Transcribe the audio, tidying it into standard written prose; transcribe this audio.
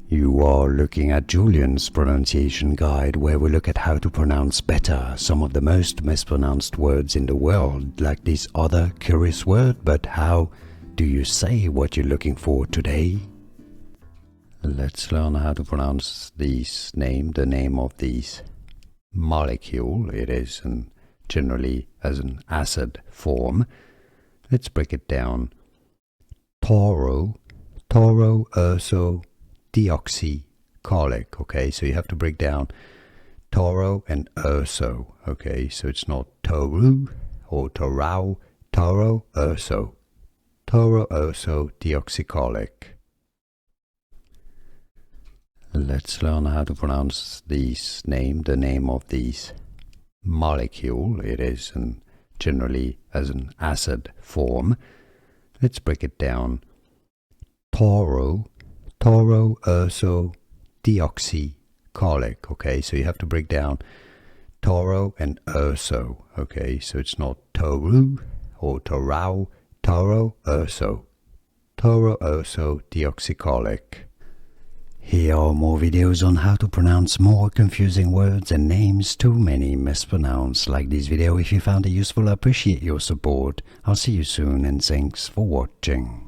You are looking at Julian's pronunciation guide, where we look at how to pronounce better some of the most mispronounced words in the world, like this other curious word. But how do you say what you're looking for today? Let's learn how to pronounce the name of this molecule. It is generally as an acid form. Let's break it down. Tauroursodeoxycholic. Okay, so you have to break down Tauro and urso. Okay, so it's not Toru or Torau, Tauroursodeoxycholic. Let's learn how to pronounce the name of this molecule. It is generally as an acid form. Let's break it down. Tauroursodeoxycholic. Okay, so you have to break down Tauro and urso. Okay, so it's not Toru or Torau, Tauroursodeoxycholic. Here are more videos on how to pronounce more confusing words and names too many mispronounced. Like this video if you found it useful. I appreciate your support. I'll see you soon and thanks for watching.